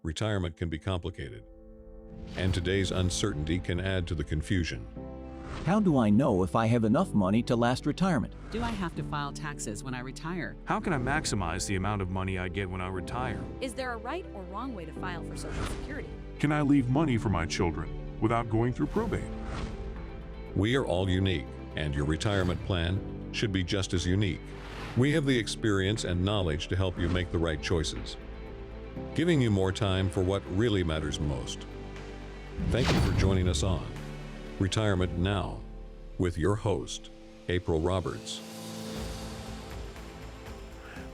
retirement can be complicated, and today's uncertainty can add to the confusion. How do I know if I have enough money to last retirement? Do I have to file taxes when I retire? How can I maximize the amount of money I get when I retire? Is there a right or wrong way to file for Social Security? Can I leave money for my children without going through probate? We are all unique, and your retirement plan should be just as unique. We have the experience and knowledge to help you make the right choices, giving you more time for what really matters most. Thank you for joining us on Retirement Now with your host, April Roberts.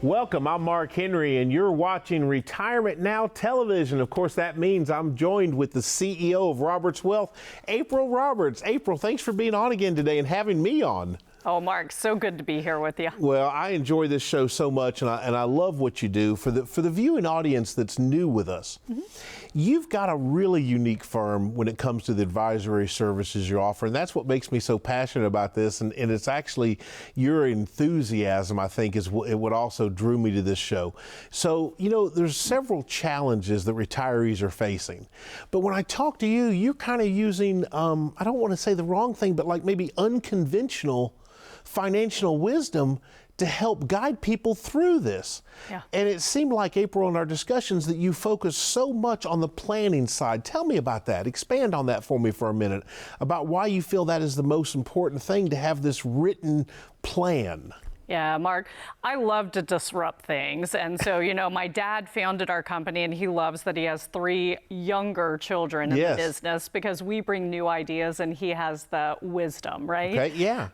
Welcome, I'm Mark Henry, and you're watching Retirement Now television. Of course, that means I'm joined with the CEO of Roberts Wealth, April Roberts. April, thanks for being on again today and having me on. Oh, Mark, so good to be here with you. Well, I enjoy this show so much, and I love what you do. For the viewing audience that's new with us, you've got a really unique firm when it comes to the advisory services you offer, and that's what makes me so passionate about this, and it's actually your enthusiasm, I think, is what also drew me to this show. So, you know, there's several challenges that retirees are facing, but when I talk to you, you're kind of using, I don't want to say the wrong thing, but like maybe unconventional financial wisdom to help guide people through this. Yeah. And it seemed like, April, in our discussions that you focus so much on the planning side. Tell me about that. Expand on that for me for a minute, about why you feel that is the most important thing, to have this written plan. Yeah, Mark, I love to disrupt things. And so, you know, my dad founded our company, and he loves that he has 3 younger children in the business, because we bring new ideas and he has the wisdom, right? Okay, yeah.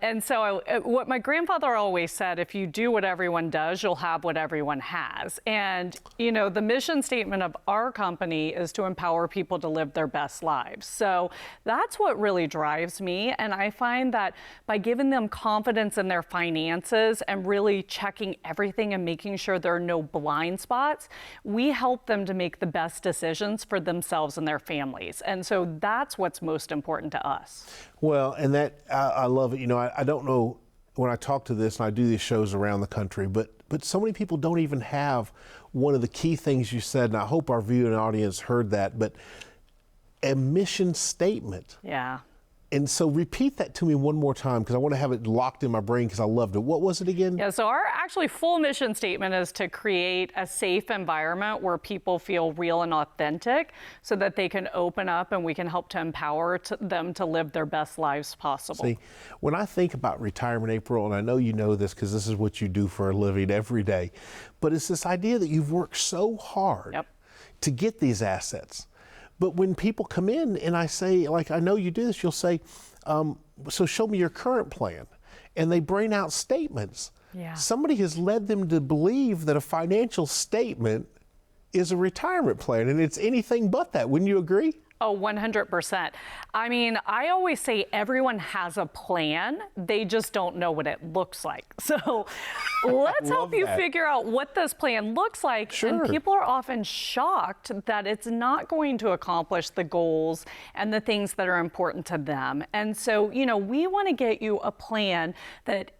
And so what my grandfather always said, if you do what everyone does, you'll have what everyone has. And, you know, the mission statement of our company is to empower people to live their best lives. So that's what really drives me. And I find that by giving them confidence in their finances and really checking everything and making sure there are no blind spots, we help them to make the best decisions for themselves and their families. And so that's what's most important to us. Well, and that, I love it. You know, I don't know, when I talk to this and I do these shows around the country, but so many people don't even have one of the key things you said, and I hope our viewing audience heard that, but a mission statement. Yeah. And so repeat that to me one more time, because I want to have it locked in my brain, because I loved it. What was it again? Yeah, so our actually full mission statement is to create a safe environment where people feel real and authentic, so that they can open up and we can help to empower them to live their best lives possible. See, when I think about retirement, April, and I know you know this because this is what you do for a living every day, but it's this idea that you've worked so hard to get these assets. But when people come in and I say, like, I know you do this, you'll say, so show me your current plan. And they bring out statements. Yeah. Somebody has led them to believe that a financial statement is a retirement plan, and it's anything but that. Wouldn't you agree? Oh, 100%. I mean, I always say everyone has a plan. They just don't know what it looks like. So let's help you figure out what this plan looks like. Sure. And people are often shocked that it's not going to accomplish the goals and the things that are important to them. And so, you know, we want to get you a plan that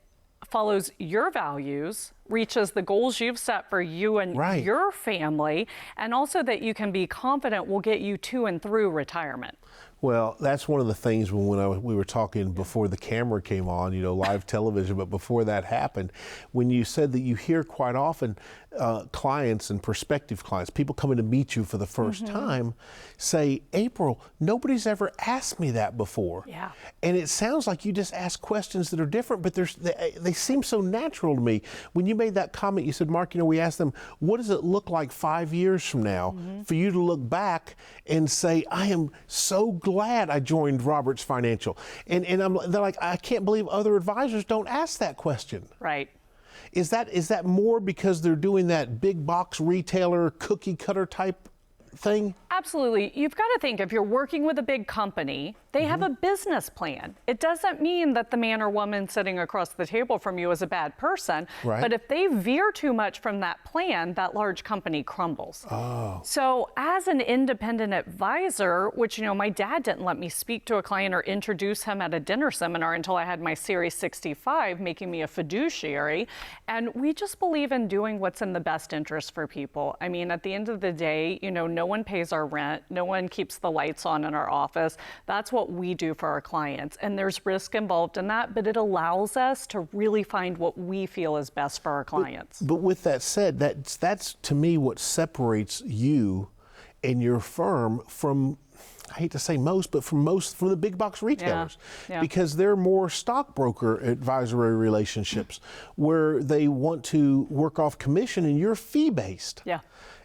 follows your values, reaches the goals you've set for you and your family, and also that you can be confident will get you to and through retirement. Well, that's one of the things when we were talking before the camera came on, you know, live television, but before that happened, when you said that you hear quite often clients and prospective clients, people coming to meet you for the first time, say, April, nobody's ever asked me that before. Yeah. And it sounds like you just ask questions that are different, but they seem so natural to me. When you made that comment, you said, Mark, you know, we asked them, what does it look like 5 years from now for you to look back and say, I am so glad I joined Roberts Financial. And they're like, I can't believe other advisors don't ask that question. Right. Is that more because they're doing that big box retailer cookie cutter type thing? Absolutely. You've got to think, if you're working with a big company, They have a business plan. It doesn't mean that the man or woman sitting across the table from you is a bad person, Right. but if they veer too much from that plan, that large company crumbles. So as an independent advisor, which, my dad didn't let me speak to a client or introduce him at a dinner seminar until I had my Series 65, making me a fiduciary. And we just believe in doing what's in the best interest for people. I mean, at the end of the day, no one pays our rent. No one keeps the lights on in our office. That's what we do for our clients. And there's risk involved in that, but it allows us to really find what we feel is best for our clients. But with that said, that's to me what separates you and your firm from, I hate to say most, but from the big box retailers. Yeah. Because they're more stockbroker advisory relationships where they want to work off commission and you're fee-based. Yeah.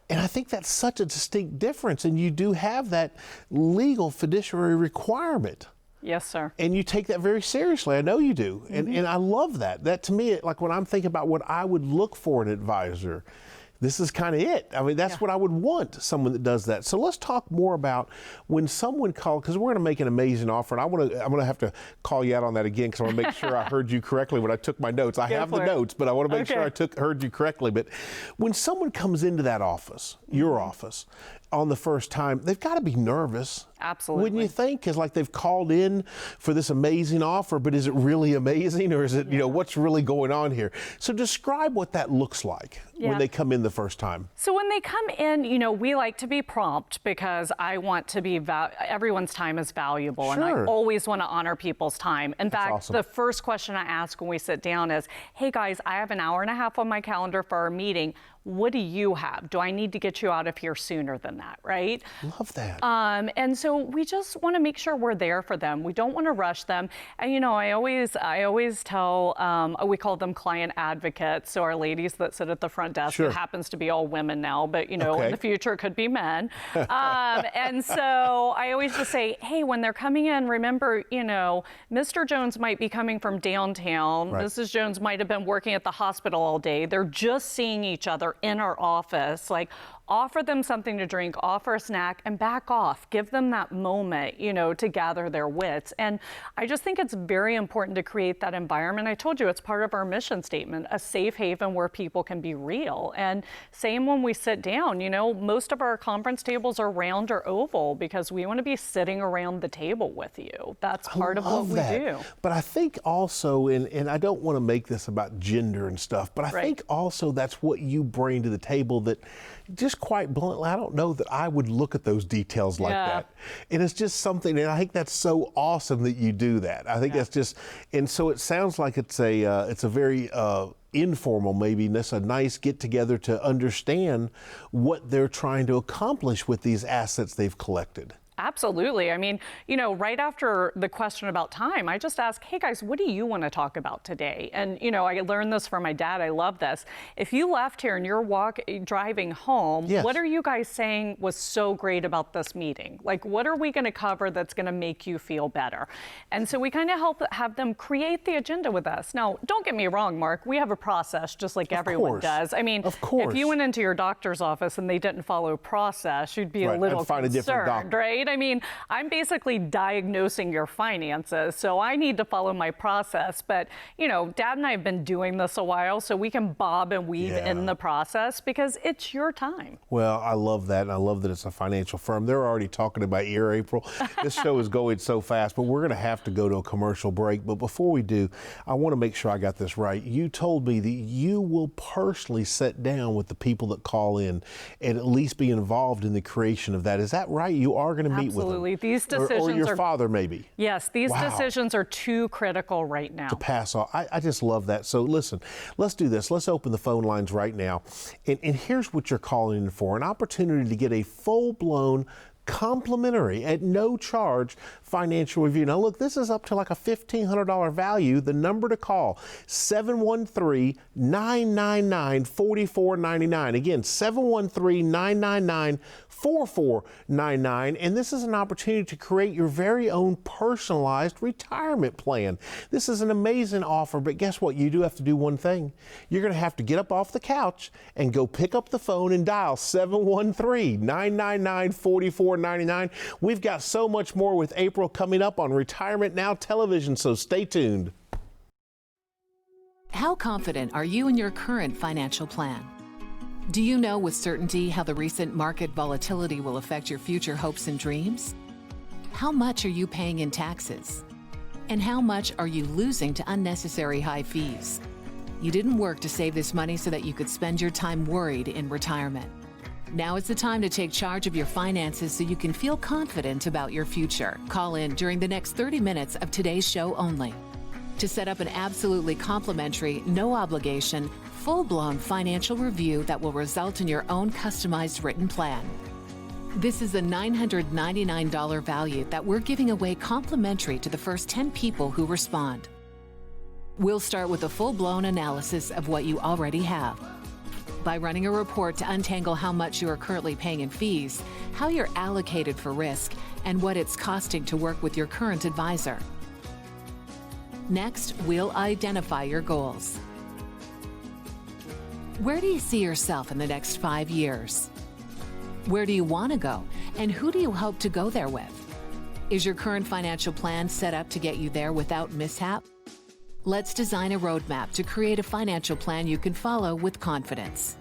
And I think that's such a distinct difference. And you do have that legal fiduciary requirement. Yes, sir. And you take that very seriously. I know you do. And I love that. That to me, like when I'm thinking about what I would look for in an advisor, this is kind of it. I mean, that's what I would want, someone that does that. So let's talk more about when someone calls, because we're going to make an amazing offer, and I'm going to have to call you out on that again because I want to make sure I heard you correctly when I took my notes. I have the notes, but I want to make sure I heard you correctly. But when someone comes into that office, your office, on the first time, they've got to be nervous. Absolutely. Wouldn't you think? Because like they've called in for this amazing offer, but is it really amazing, or is it, what's really going on here? So describe what that looks like when they come in the first time. So when they come in, we like to be prompt because I want to be, everyone's time is valuable, and I always want to honor people's time. In fact, the first question I ask when we sit down is, hey guys, I have an hour and a half on my calendar for our meeting. What do you have? Do I need to get you out of here sooner than that, right? Love that. And so we just want to make sure we're there for them. We don't want to rush them. And I always tell, we call them client advocates. So our ladies that sit at the front desk, it happens to be all women now, but in the future it could be men. And so I always just say, hey, when they're coming in, remember, Mr. Jones might be coming from downtown. Right. Mrs. Jones might have been working at the hospital all day. They're just seeing each other in our office. Like, offer them something to drink, offer a snack, and back off. Give them that moment, to gather their wits. And I just think it's very important to create that environment. I told you it's part of our mission statement, a safe haven where people can be real. And same when we sit down, most of our conference tables are round or oval because we want to be sitting around the table with you. That's part of what we do. But I think also, and I don't want to make this about gender and stuff, but I think also that's what you bring to the table that just quite bluntly, I don't know that I would look at those details like that. And it's just something, and I think that's so awesome that you do that. I think that's just, and so it sounds like it's a very informal, maybe that's a nice get together to understand what they're trying to accomplish with these assets they've collected. Absolutely. I mean, right after the question about time, I just ask, hey guys, what do you want to talk about today? And, I learned this from my dad. I love this. If you left here and you're driving home, what are you guys saying was so great about this meeting? Like, what are we going to cover that's going to make you feel better? And so we kind of have them create the agenda with us. Now, don't get me wrong, Mark, we have a process just like everyone does. I mean, if you went into your doctor's office and they didn't follow process, you'd be a little find concerned, a different doctor. right? I mean, I'm basically diagnosing your finances, so I need to follow my process. But, Dad and I have been doing this a while, so we can bob and weave in the process because it's your time. Well, I love that, and I love that it's a financial firm. They're already talking about year, April. This show is going so fast, but we're going to have to go to a commercial break. But before we do, I want to make sure I got this right. You told me that you will personally sit down with the people that call in and at least be involved in the creation of that. Is that right? You are going to meet with them. Absolutely. These decisions or your father, maybe. Yes, these decisions are too critical right now. To pass on. I just love that. So listen, let's do this. Let's open the phone lines right now. And here's what you're calling in for. An opportunity to get a full-blown complimentary at no charge financial review. Now look, this is up to like a $1,500 value. The number to call, 713-999-4499. Again, 713-999-4499. And this is an opportunity to create your very own personalized retirement plan. This is an amazing offer, but guess what? You do have to do one thing. You're going to have to get up off the couch and go pick up the phone and dial 713-999-4499. $34.99. We've got so much more with April coming up on Retirement Now Television, so stay tuned. How confident are you in your current financial plan? Do you know with certainty how the recent market volatility will affect your future hopes and dreams? How much are you paying in taxes? And how much are you losing to unnecessary high fees? You didn't work to save this money so that you could spend your time worried in retirement. Now is the time to take charge of your finances so you can feel confident about your future. Call in during the next 30 minutes of today's show only to set up an absolutely complimentary, no obligation, full-blown financial review that will result in your own customized written plan. This is a $999 value that we're giving away complimentary to the first 10 people who respond. We'll start with a full-blown analysis of what you already have by running a report to untangle how much you are currently paying in fees, how you're allocated for risk, and what it's costing to work with your current advisor. Next, we'll identify your goals. Where do you see yourself in the next 5 years? Where do you want to go, and who do you hope to go there with? Is your current financial plan set up to get you there without mishap? Let's design a roadmap to create a financial plan you can follow with confidence.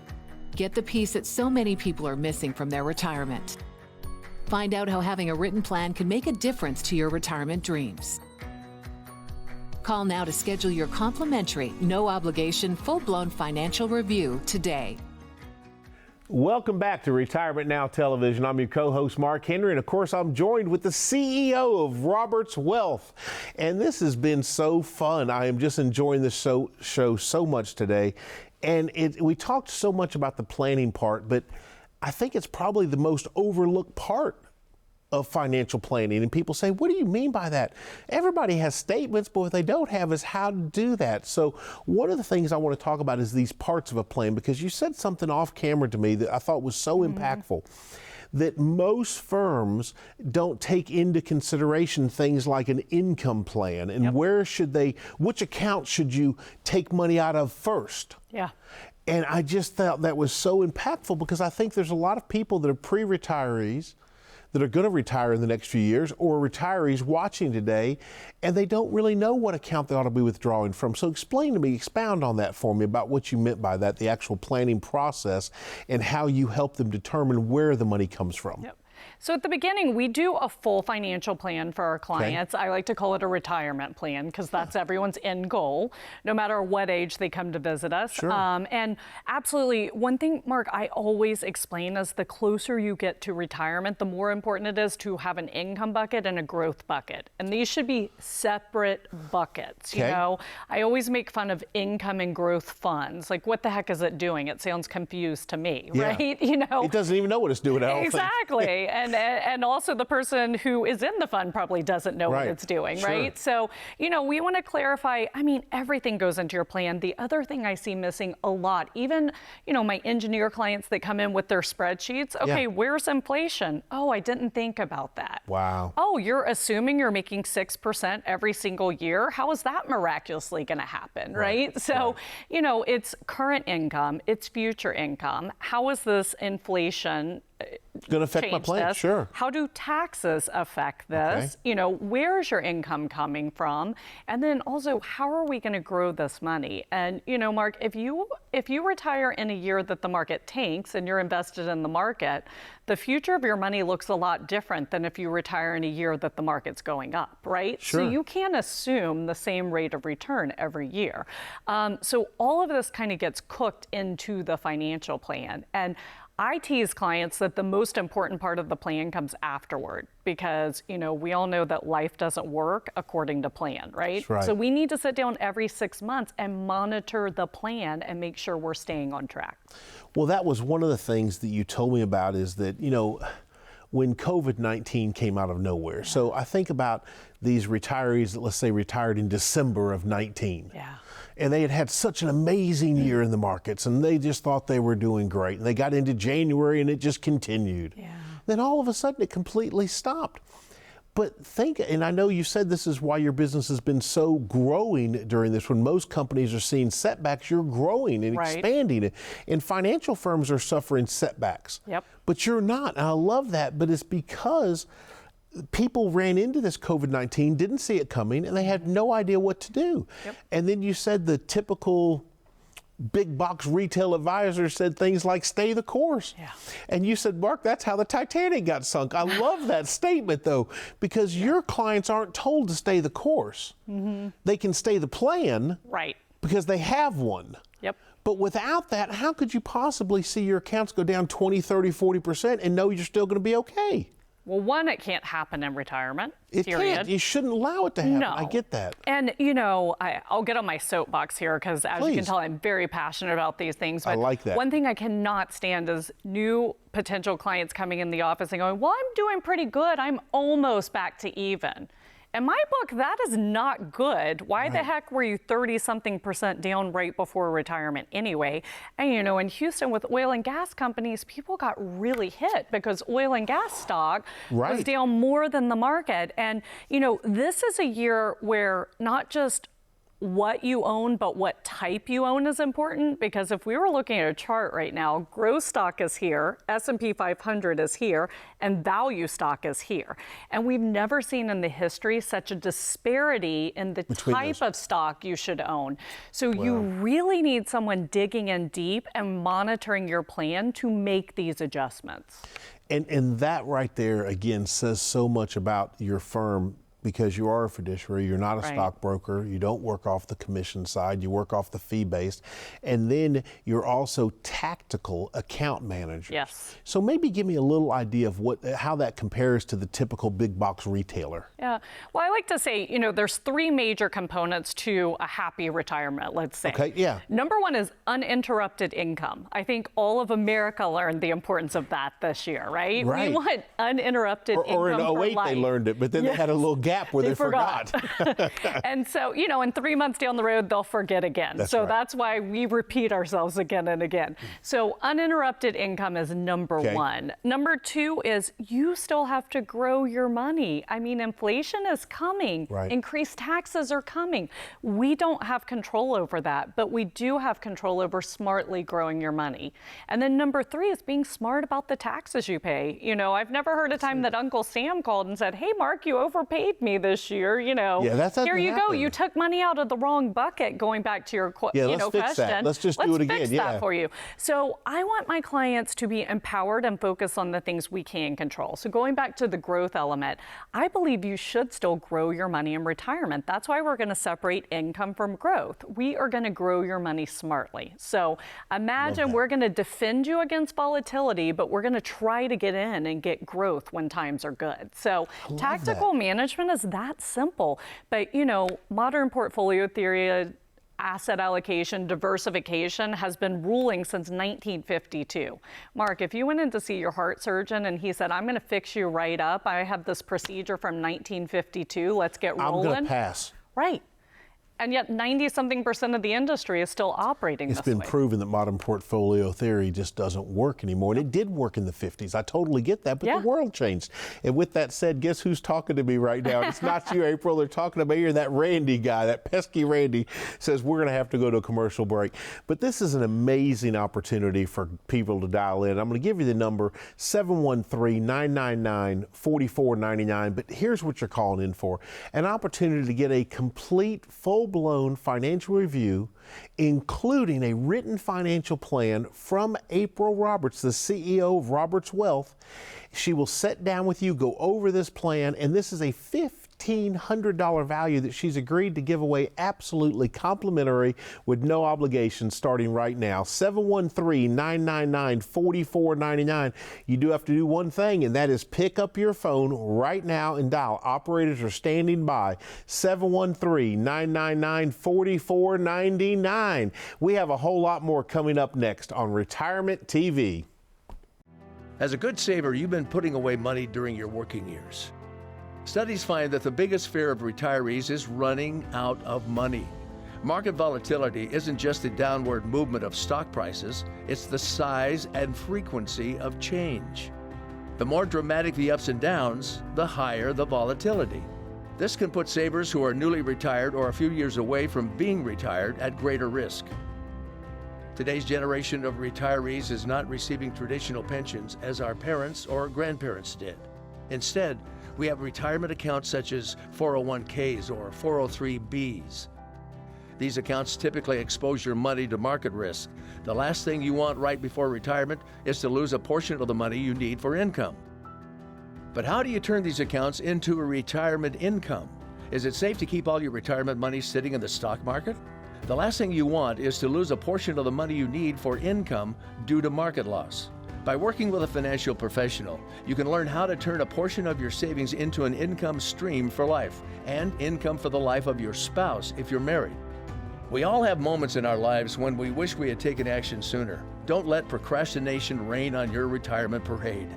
Get the piece that so many people are missing from their retirement. Find out how having a written plan can make a difference to your retirement dreams. Call now to schedule your complimentary, no obligation, full-blown financial review today. Welcome back to Retirement Now Television. I'm your co-host, Mark Henry, and of course, I'm joined with the CEO of Roberts Wealth. And this has been so fun. I am just enjoying this show so much today. And we talked so much about the planning part, but I think it's probably the most overlooked part of financial planning. And people say, what do you mean by that? Everybody has statements, but what they don't have is how to do that. So one of the things I want to talk about is these parts of a plan, because you said something off camera to me that I thought was so impactful, that most firms don't take into consideration things like an income plan and which account should you take money out of first? Yeah. And I just thought that was so impactful, because I think there's a lot of people that are pre-retirees that are going to retire in the next few years, or retirees watching today, and they don't really know what account they ought to be withdrawing from. So expound on that for me, about what you meant by that, the actual planning process, and how you help them determine where the money comes from. Yep. So at the beginning, we do a full financial plan for our clients. Okay. I like to call it a retirement plan, because that's everyone's end goal, no matter what age they come to visit us. Sure. And absolutely, one thing, Mark, I always explain is the closer you get to retirement, the more important it is to have an income bucket and a growth bucket. And these should be separate buckets. Okay. You know, I always make fun of income and growth funds. Like, what the heck is it doing? It sounds confused to me, right? You know, it doesn't even know what it's doing. I don't think. Exactly. And also the person who is in the fund probably doesn't know what it's doing, right? So, you know, we want to clarify, I mean, everything goes into your plan. The other thing I see missing a lot, even, you know, my engineer clients that come in with their spreadsheets, okay, where's inflation? Oh, I didn't think about that. Wow. Oh, you're assuming you're making 6% every single year? How is that miraculously going to happen, right? So, you know, it's current income, it's future income. How is this inflation going to affect my plan? This? Sure. How do taxes affect this? You know, where's your income coming from? And then also, how are we going to grow this money? And, you know, Mark, if you retire in a year that the market tanks and you're invested in the market, the future of your money looks a lot different than if you retire in a year that the market's going up, right? Sure. So you can't assume the same rate of return every year. So all of this kind of gets cooked into the financial plan. And I tease clients that the most important part of the plan comes afterward, because, you know, we all know that life doesn't work according to plan, right? That's right. So we need to sit down every 6 months and monitor the plan and make sure we're staying on track. Well, that was one of the things that you told me about, is that, you know, when COVID-19 came out of nowhere. So I think about these retirees that, let's say, retired in December of 19. Yeah. And they had had such an amazing year in the markets, and they just thought they were doing great. And they got into January, and it just continued. Yeah. Then all of a sudden, it completely stopped. But think, and I know you said this is why your business has been so growing during this, when most companies are seeing setbacks, you're growing and Right. expanding. And financial firms are suffering setbacks. Yep. But you're not. And I love that. But it's because people ran into this COVID-19, didn't see it coming, and they had no idea what to do. Yep. And then you said the typical big box retail advisor said things like stay the course. Yeah. And you said, Mark, that's how the Titanic got sunk. I love that statement though, because your clients aren't told to stay the course. They can stay the plan Right. because they have one. Yep. But without that, how could you possibly see your accounts go down 20, 30, 40% and know you're still going to be okay? Well, one, it can't happen in retirement. It period. can't. You shouldn't allow it to happen. No. I get that. And, you know, I'll get on my soapbox here because, as you can Please. tell, I'm very passionate about these things. I But like that. one thing I cannot stand is new potential clients coming in the office and going, well, I'm doing pretty good. I'm almost back to even. In my book, that is not good. Why the heck were you 30-something% down right before retirement anyway? And, you know, in Houston with oil and gas companies, people got really hit because oil and gas stock was Right. down more than the market. And, you know, this is a year where not just what you own, but what type you own is important, because if we were looking at a chart right now, growth stock is here, S&P 500 is here, and value stock is here. And we've never seen in the history such a disparity in the Between type those. of stock you should own. So you really need someone digging in deep and monitoring your plan to make these adjustments. And that right there, again, says so much about your firm, because you are a fiduciary, you're not a Right. stockbroker, you don't work off the commission side, you work off the fee-based, and then you're also tactical account manager. Yes. So maybe give me a little idea of how that compares to the typical big box retailer. Yeah. Well, I like to say, you know, there's three major components to a happy retirement, let's say. Okay, yeah. Number one is uninterrupted income. I think all of America learned the importance of that this year, right? Right. We want uninterrupted Or in income for 08 life. they learned it, but then they had a little gap where they forgot. And so, you know, in 3 months down the road, they'll forget again. That's so right. that's why we repeat ourselves again and again. So uninterrupted income is number Okay. one. Number two is you still have to grow your money. I mean, inflation is coming. Right. Increased taxes are coming. We don't have control over that, but we do have control over smartly growing your money. And then number three is being smart about the taxes you pay. You know, I've never heard a time that Uncle Sam called and said, hey, Mark, you overpaid me this year. You know, Yeah, that doesn't here you go. happen. You took money out of the wrong bucket, going back to your Yeah, you let's know, fix question. that. Let's just do it again, Fix yeah. that for you. So I want my clients to be empowered and focus on the things we can control. So going back to the growth element, I believe you should still grow your money in retirement. That's why we're going to separate income from growth. We are going to grow your money smartly. So imagine we're going to defend you against volatility, but we're going to try to get in and get growth when times are good. So tactical management is that simple. But, you know, modern portfolio theory, asset allocation, diversification has been ruling since 1952. Mark, if you went in to see your heart surgeon and he said, I'm going to fix you right up, I have this procedure from 1952, let's get I'm rolling. going to pass. Right. And yet 90-something% of the industry is still operating It's this been way. proven that modern portfolio theory just doesn't work anymore. And it did work in the 50s. I totally get that, but Yeah. the world changed. And with that said, guess who's talking to me right now? It's not you, April. They're talking to me, or that Randy guy, that pesky Randy says we're going to have to go to a commercial break. But this is an amazing opportunity for people to dial in. I'm going to give you the number, 713-999-4499. But here's what you're calling in for. An opportunity to get a complete, full-blown financial review, including a written financial plan from April Roberts, the CEO of Roberts Wealth. She will sit down with you, go over this plan, and this is a $1,500 value that she's agreed to give away absolutely complimentary with no obligation starting right now. 713-999-4499. You do have to do one thing, and that is pick up your phone right now and dial. Operators are standing by. 713-999-4499. We have a whole lot more coming up next on Retirement TV. As a good saver, you've been putting away money during your working years. Studies find that the biggest fear of retirees is running out of money. Market volatility isn't just the downward movement of stock prices, it's the size and frequency of change. The more dramatic the ups and downs, the higher the volatility. This can put savers who are newly retired or a few years away from being retired at greater risk. Today's generation of retirees is not receiving traditional pensions as our parents or grandparents did. Instead, we have retirement accounts such as 401ks or 403bs. These accounts typically expose your money to market risk. The last thing you want right before retirement is to lose a portion of the money you need for income. But how do you turn these accounts into a retirement income? Is it safe to keep all your retirement money sitting in the stock market? The last thing you want is to lose a portion of the money you need for income due to market loss. By working with a financial professional, you can learn how to turn a portion of your savings into an income stream for life and income for the life of your spouse if you're married. We all have moments in our lives when we wish we had taken action sooner. Don't let procrastination reign on your retirement parade.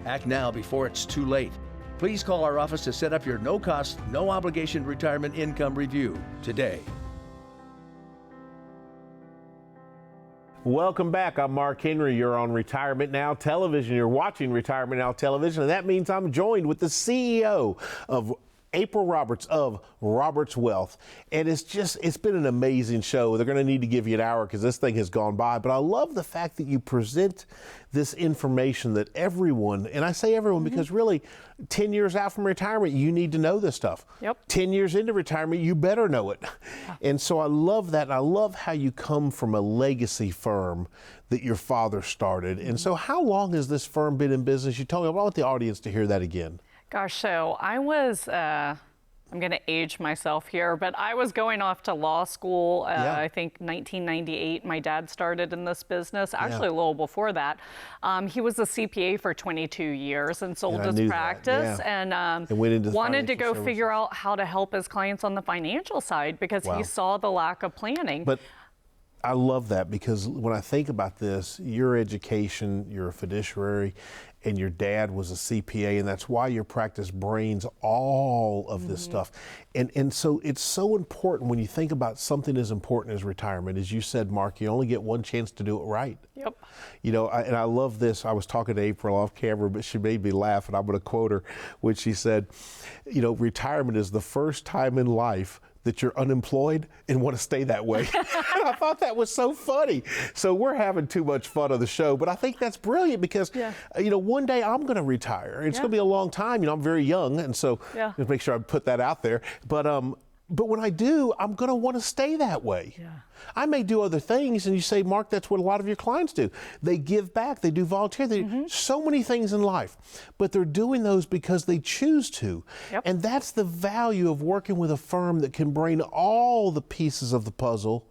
Act now before it's too late. Please call our office to set up your no-cost, no-obligation retirement income review today. Welcome back. I'm Mark Henry. You're on Retirement Now Television. You're watching Retirement Now Television, and that means I'm joined with the CEO of April Roberts of Roberts Wealth. And it's been an amazing show. They're going to need to give you an hour because this thing has gone by. But I love the fact that you present this information that everyone, and I say everyone because really 10 years out from retirement, you need to know this stuff. Yep. 10 years into retirement, you better know it. And so I love that. And I love how you come from a legacy firm that your father started. And so how long has this firm been in business? You told me. I want the audience to hear that again. Gosh, so I was, I'm going to age myself here, but I was going off to law school, I think 1998. My dad started in this business, actually a little before that. He was a CPA for 22 years and sold his practice and wanted to go figure out how to help his clients on the financial side because he saw the lack of planning. But I love that because when I think about this, your education, you're a fiduciary, and your dad was a CPA, and that's why your practice brains all of this stuff. And so it's so important when you think about something as important as retirement. As you said, Mark, you only get one chance to do it right. Yep. You know, and I love this. I was talking to April off camera, but she made me laugh, and I'm going to quote her when she said, you know, retirement is the first time in life that you're unemployed and want to stay that way. And I thought that was so funny. So we're having too much fun on the show, but I think that's brilliant because, you know, one day I'm going to retire. It's going to be a long time. You know, I'm very young, and so just make sure I put that out there. But when I do, I'm going to want to stay that way. I may do other things, and you say, Mark, that's what a lot of your clients do. They give back, they do volunteer, they do so many things in life, but they're doing those because they choose to. And that's the value of working with a firm that can bring all the pieces of the puzzle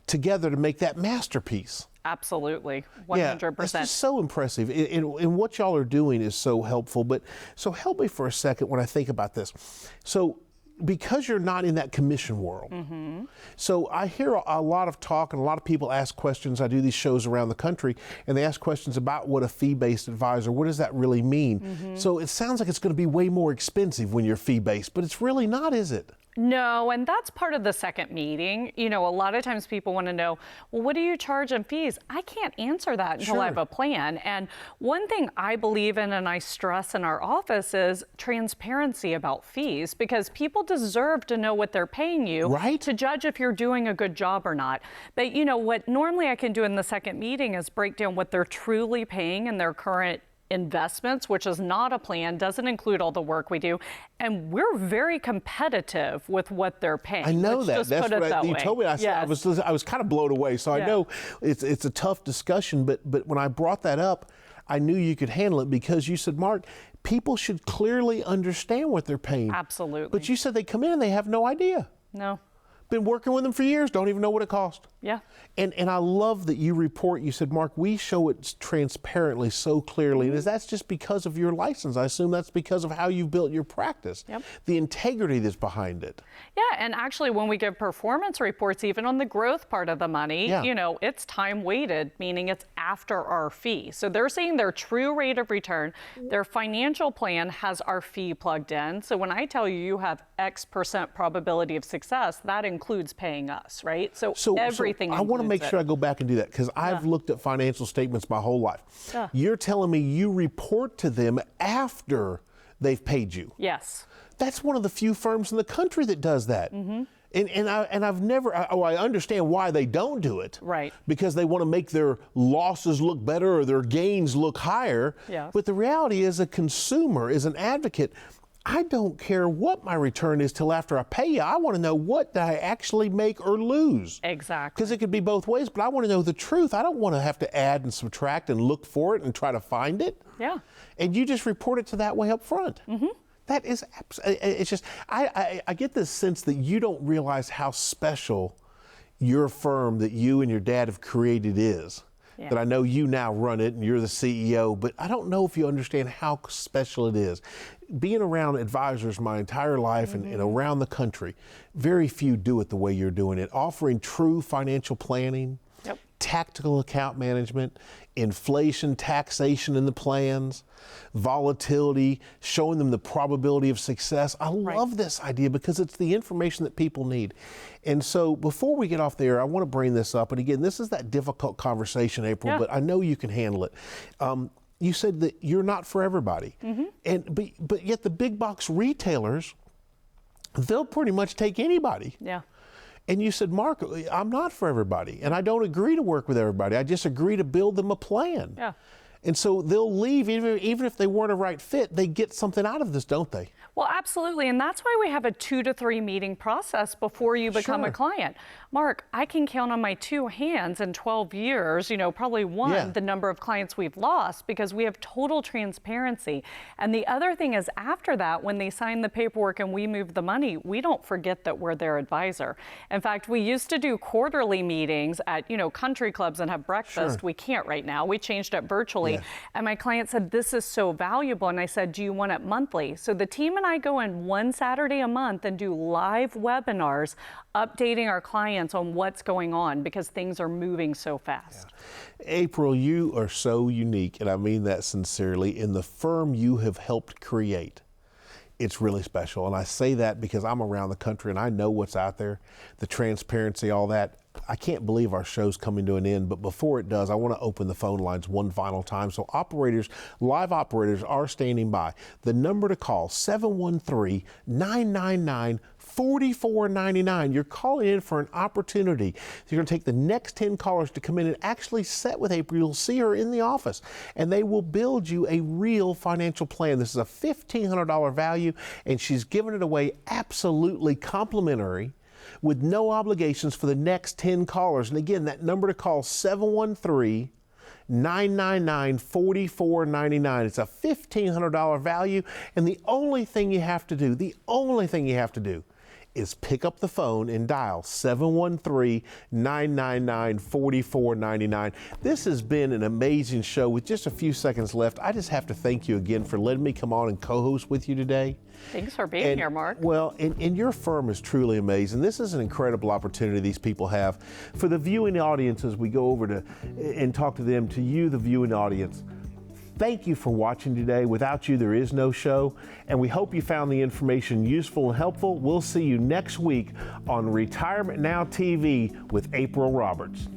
together to make that masterpiece. Absolutely, 100%. Yeah, it's just so impressive. And what y'all are doing is so helpful. But so help me for a second when I think about this. So because you're not in that commission world. So I hear a lot of talk and a lot of people ask questions. I do these shows around the country and they ask questions about what a fee-based advisor, what does that really mean? So it sounds like it's going to be way more expensive when you're fee-based, but it's really not, is it? No, and that's part of the second meeting. You know, a lot of times people want to know, well, what do you charge in fees? I can't answer that until I have a plan. And one thing I believe in and I stress in our office is transparency about fees, because people deserve to know what they're paying you to judge if you're doing a good job or not. But you know, what normally I can do in the second meeting is break down what they're truly paying in their current investments, which is not a plan, doesn't include all the work we do, and we're very competitive with what they're paying. I know that. That's what you told me. I was kind of blown away. So I know it's a tough discussion, but when I brought that up, I knew you could handle it because you said, Mark, people should clearly understand what they're paying. Absolutely. But you said they come in and they have no idea. No. Been working with them for years, don't even know what it cost. Yeah. And I love that you report, you said, Mark, we show it transparently so clearly. And that's just because of your license. I assume that's because of how you built your practice. The integrity that's behind it. Yeah, and actually when we give performance reports, even on the growth part of the money, you know, it's time weighted, meaning it's after our fee. So they're seeing their true rate of return. Their financial plan has our fee plugged in. So when I tell you you have X% probability of success, that includes includes paying us, right? So everything. I want to make includes sure I it. go back and do that because I've looked at financial statements my whole life. Yeah. You're telling me you report to them after they've paid you. Yes. That's one of the few firms in the country that does that. Mm-hmm. And I've never, I understand why they don't do it. Right. Because they want to make their losses look better or their gains look higher. Yes. But the reality is, a consumer, as an advocate, I don't care what my return is till after I pay you. I want to know what did I actually make or lose. Exactly. Because it could be both ways, but I want to know the truth. I don't want to have to add and subtract and look for it and try to find it. Yeah. And you just report it to that way up front. Mm-hmm. That is, it's just, I get this sense that you don't realize how special your firm that you and your dad have created is. Yeah. That I know you now run it and you're the CEO, but I don't know if you understand how special it is. Being around advisors my entire life and around the country, very few do it the way you're doing it. Offering true financial planning, Yep. tactical account management, inflation, taxation in the plans, volatility, showing them the probability of success. I love this idea because it's the information that people need. And so before we get off the air, I want to bring this up. And again, this is that difficult conversation, April, but I know you can handle it. You said that you're not for everybody. But yet the big box retailers, they'll pretty much take anybody. Yeah. And you said, Mark, I'm not for everybody, and I don't agree to work with everybody. I just agree to build them a plan. Yeah. And so they'll leave, even if they weren't a right fit, they get something out of this, don't they? Well, absolutely. And that's why we have a 2 to 3 meeting process before you become a client. Mark, I can count on my 2 hands in 12 years, probably one, the number of clients we've lost because we have total transparency. And the other thing is after that, when they sign the paperwork and we move the money, we don't forget that we're their advisor. In fact, we used to do quarterly meetings at, country clubs and have breakfast. We can't right now. We changed it virtually. And my client said, this is so valuable. And I said, do you want it monthly? So the team and I go in one Saturday a month and do live webinars updating our clients on what's going on because things are moving so fast. April, you are so unique, and I mean that sincerely, in the firm you have helped create. It's really special. And I say that because I'm around the country and I know what's out there, the transparency, all that. I can't believe our show's coming to an end, but before it does, I want to open the phone lines one final time. So operators, live operators are standing by. The number to call, 713-999-4499. You're calling in for an opportunity. You're going to take the next 10 callers to come in and actually sit with April. You'll see her in the office, and they will build you a real financial plan. This is a $1,500 value, and she's giving it away absolutely complimentary, with no obligations for the next 10 callers. And again, that number to call, 713-999-4499. It's a $1,500 value, and the only thing you have to do is pick up the phone and dial 713-999-4499. This has been an amazing show with just a few seconds left. I just have to thank you again for letting me come on and co-host with you today. Thanks for being here, Mark. Well, and your firm is truly amazing. This is an incredible opportunity these people have. For the viewing audience, as we go over to and talk to them, to you, the viewing audience, thank you for watching today. Without you, there is no show. And we hope you found the information useful and helpful. We'll see you next week on Retirement Now TV with April Roberts.